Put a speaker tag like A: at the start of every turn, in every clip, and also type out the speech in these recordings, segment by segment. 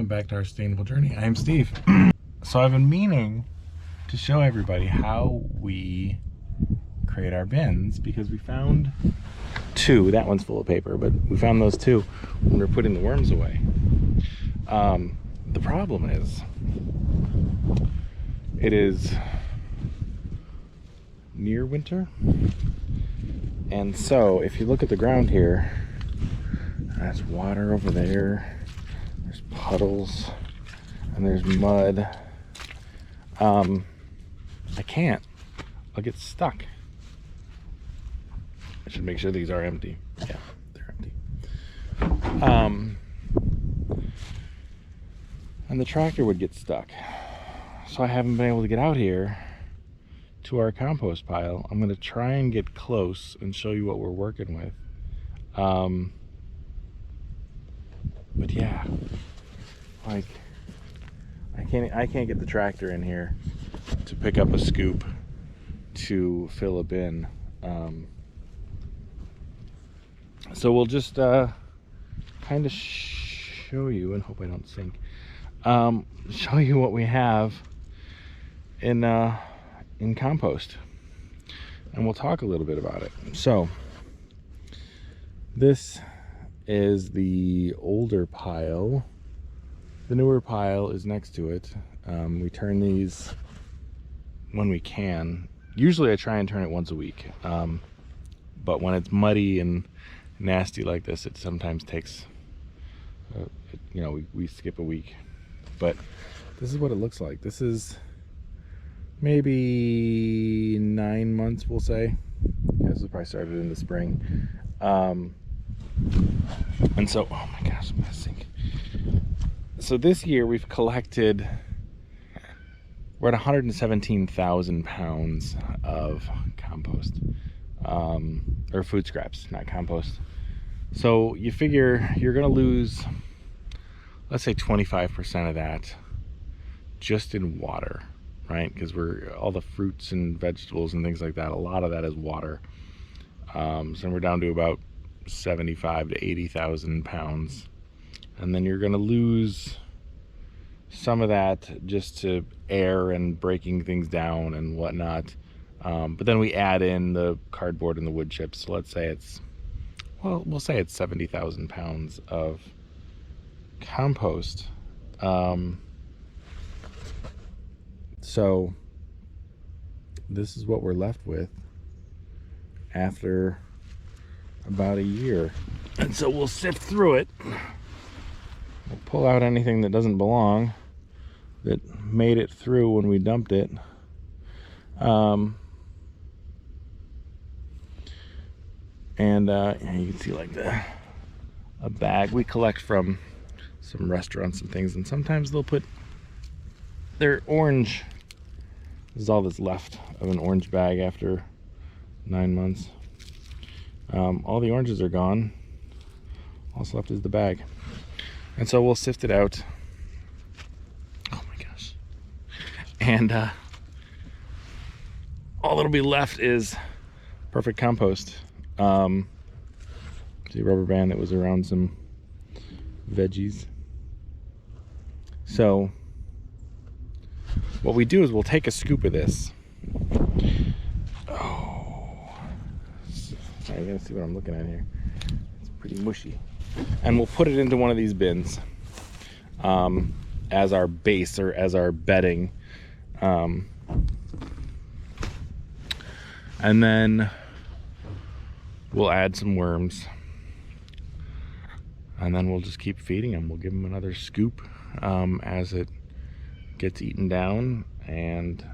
A: welcome back to our sustainable journey. I'm Steve. So I've been meaning to show everybody how we create our bins because we found two. That one's full of paper, but we found those two when we were putting the worms away. The problem is, it is near winter, and so if you look at the ground here, there's water over there, there's puddles, and there's mud. I can't. I'll get stuck. I should make sure these are empty. Yeah, they're empty. And the tractor would get stuck. So I haven't been able to get out here to our compost pile. I'm gonna try and get close and show you what we're working with. But yeah, like I can't get the tractor in here to pick up a scoop to fill a bin. So we'll just kind of show you, and hope I don't sink, show you what we have in compost, and we'll talk a little bit about it. So this is the older pile. The newer pile is next to it. We turn these when we can. Usually I try and turn it once a week, but when it's muddy and nasty like this, it sometimes takes we skip a week. But this is what it looks like. This is maybe 9 months, we'll say. Yeah, this was probably started in the spring. And so, oh my gosh, I'm gonna sink. So this year we've collected, we're at 117,000 pounds of compost, or food scraps, not compost. So you figure you're gonna lose, let's say 25% of that just in water, right? Because all the fruits and vegetables and things like that, a lot of that is water. So we're down to about 75 to 80,000 pounds. And then you're gonna lose some of that just to air and breaking things down and whatnot. But then we add in the cardboard and the wood chips. So let's say it's, well, we'll say it's 70,000 pounds of compost. So this is what we're left with after about a year. And so we'll sift through it. We'll pull out anything that doesn't belong, that made it through when we dumped it. And you can see like a bag we collect from some restaurants and things, and sometimes they'll put their orange. This is all that's left of an orange bag after 9 months. All the oranges are gone. All that's left is the bag. And so we'll sift it out. Oh my gosh. And all that'll be left is perfect compost. See, rubber band that was around some veggies. So what we do is we'll take a scoop of this. Oh, now you're gonna see what I'm looking at here. It's pretty mushy. And we'll put it into one of these bins as our base, or as our bedding. And then we'll add some worms, and then we'll just keep feeding them. We'll give them another scoop as it gets eaten down. And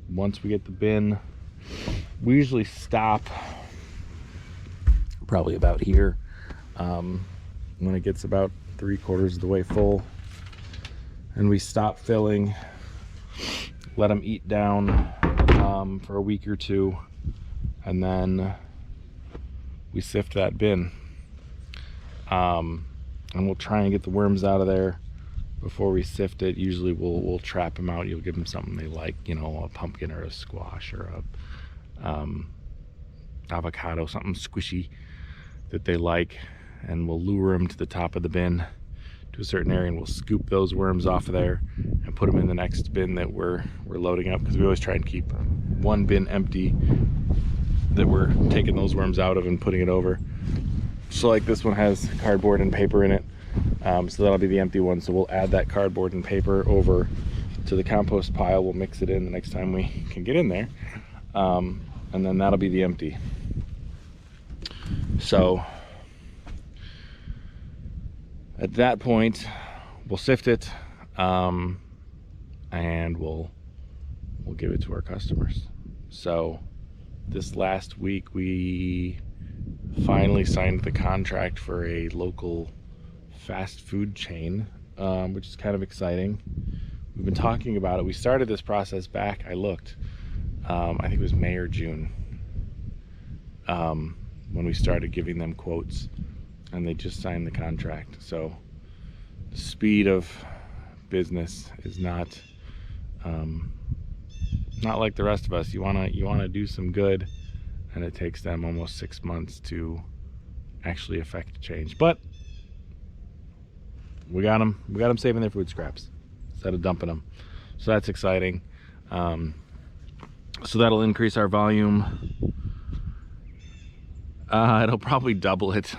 A: once we get the bin, we usually stop probably about here. When it gets about 3/4 of the way full, and we stop filling, let them eat down for a week or two, and then we sift that bin. And we'll try and get the worms out of there before we sift it. Usually we'll trap them out. You'll give them something they like, a pumpkin or a squash or a avocado, something squishy that they like, and we'll lure them to the top of the bin to a certain area, and we'll scoop those worms off of there and put them in the next bin that we're loading up, because we always try and keep one bin empty that we're taking those worms out of and putting it over. So like this one has cardboard and paper in it, so that'll be the empty one. So we'll add that cardboard and paper over to the compost pile. We'll mix it in the next time we can get in there, and then that'll be the empty. So at that point we'll sift it, and we'll give it to our customers. So this last week we finally signed the contract for a local fast food chain, which is kind of exciting. We've been talking about it. We started this process back, I looked, I think it was May or June, when we started giving them quotes, and they just signed the contract. So the speed of business is not like the rest of us. You wanna do some good, and it takes them almost 6 months to actually affect change. But we got them saving their food scraps instead of dumping them, so that's exciting. So that'll increase our volume. It'll probably double it,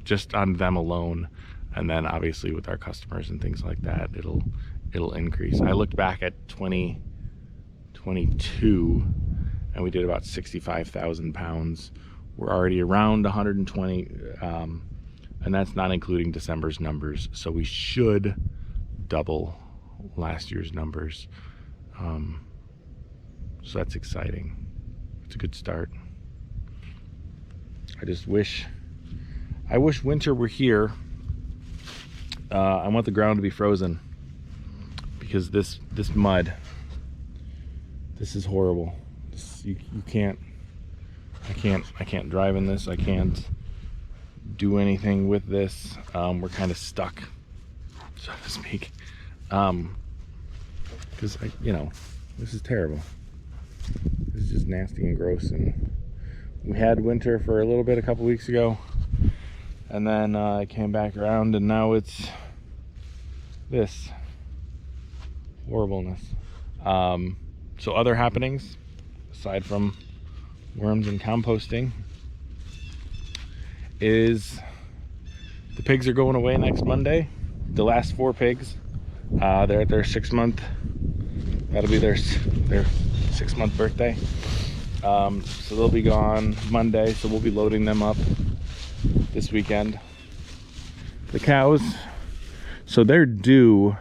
A: just on them alone, and then obviously with our customers and things like that, it'll increase. I looked back at 2022 and we did about 65,000 pounds. We're already around 120, and that's not including December's numbers, so we should double last year's numbers. So that's exciting. It's a good start. I wish winter were here. I want the ground to be frozen, because this mud, this is horrible. I can't drive in this. I can't do anything with this. We're kind of stuck, so to speak, because this is terrible. This is just nasty and gross. And we had winter for a little bit a couple weeks ago, and then I came back around, and now it's this horribleness. So other happenings aside from worms and composting is the pigs are going away next Monday. The last 4 pigs, they're at their 6-month, that'll be their 6-month birthday. So they'll be gone Monday, so we'll be loading them up this weekend. The cows, so they're due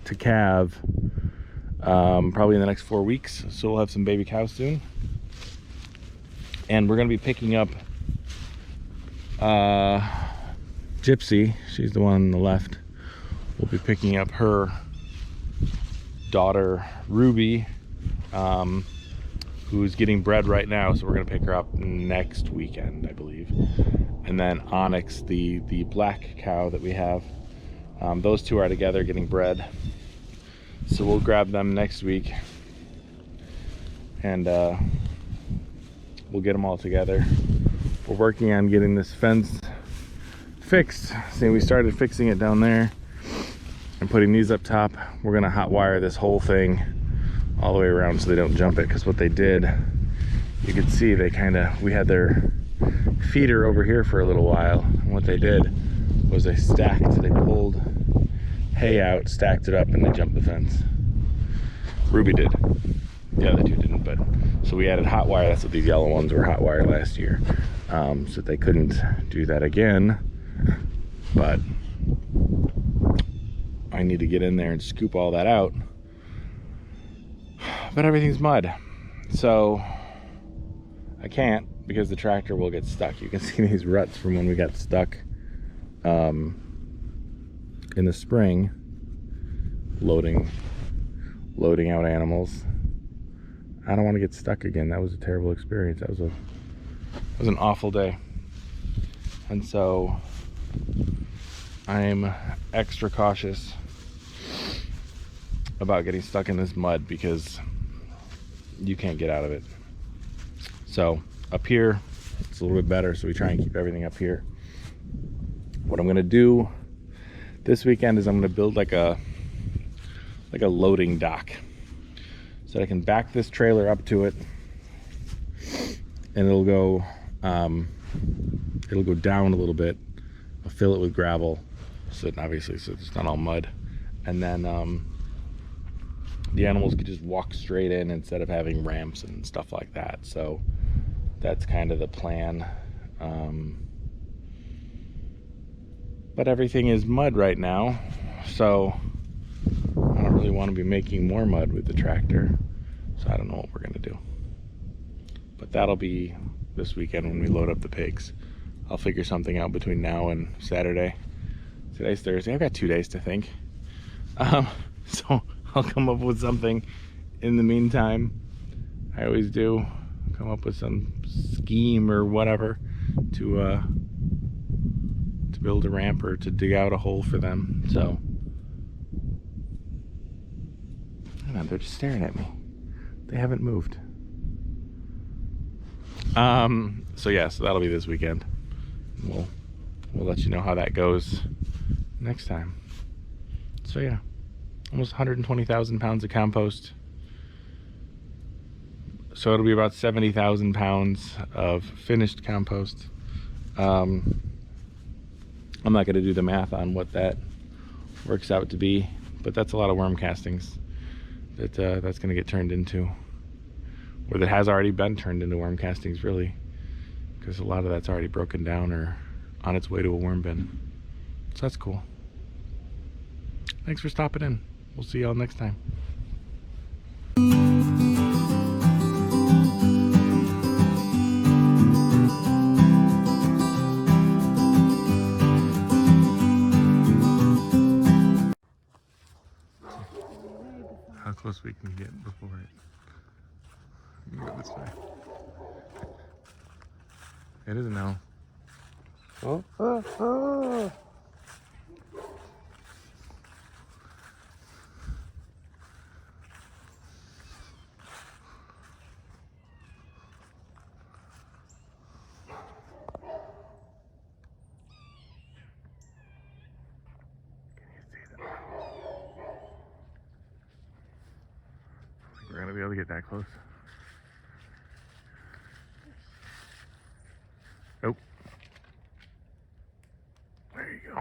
A: to calve probably in the next 4 weeks, so we'll have some baby cows soon. And we're going to be picking up Gypsy, she's the one on the left. We'll be picking up her daughter Ruby, who's getting bred right now, so we're going to pick her up next weekend, I believe. And then Onyx, the black cow that we have, those two are together getting bred, so we'll grab them next week, and we'll get them all together. We're working on getting this fence fixed. See, we started fixing it down there and putting these up top. We're gonna hot wire this whole thing all the way around so they don't jump it, because what they did, you could see we had their feeder over here for a little while, and what they did was they pulled hay out, stacked it up, and they jumped the fence. Ruby did. The other two didn't, but so we added hot wire. That's what these yellow ones were, hot wire last year, so they couldn't do that again. But I need to get in there and scoop all that out, but everything's mud, so I can't, because the tractor will get stuck. You can see these ruts from when we got stuck in the spring loading out animals. I don't want to get stuck again. That was a terrible experience. That was an awful day, and so I'm extra cautious about getting stuck in this mud, because you can't get out of it. So up here it's a little bit better, so we try and keep everything up here. What I'm going to do, this weekend is I'm going to build like a loading dock, so I can back this trailer up to it, and it'll go down a little bit. I'll fill it with gravel, so it's not all mud, and then the animals could just walk straight in instead of having ramps and stuff like that. So that's kind of the plan. But everything is mud right now, so I don't really want to be making more mud with the tractor, so I don't know what we're gonna do. But that'll be this weekend when we load up the pigs. I'll figure something out between now and Saturday. Today's Thursday. I've got 2 days to think. So I'll come up with something in the meantime. I always do come up with some scheme or whatever to build a ramp or to dig out a hole for them. So I don't know, they're just staring at me. They haven't moved. So yeah, so that'll be this weekend. We'll let you know how that goes next time. So yeah, almost 120,000 pounds of compost. So it'll be about 70,000 pounds of finished compost. I'm not going to do the math on what that works out to be, but that's a lot of worm castings that's going to get turned into, or that has already been turned into worm castings, really, because a lot of that's already broken down or on its way to a worm bin. So that's cool. Thanks for stopping in. We'll see y'all next time. How close we can get before it. Go this way. It is now. Oh, oh, oh. We're gonna be able to get that close. Nope. There you go.